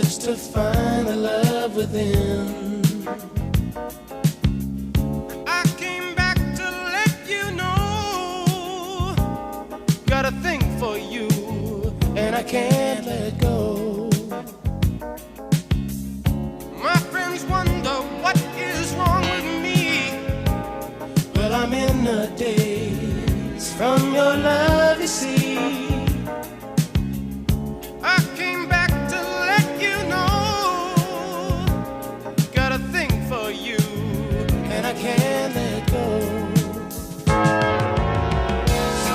search to find the love within. I came back to let you know, got a thing for you, and I can't let go. My friends wonder what is wrong with me. Well, I'm in a daze from your love, you see.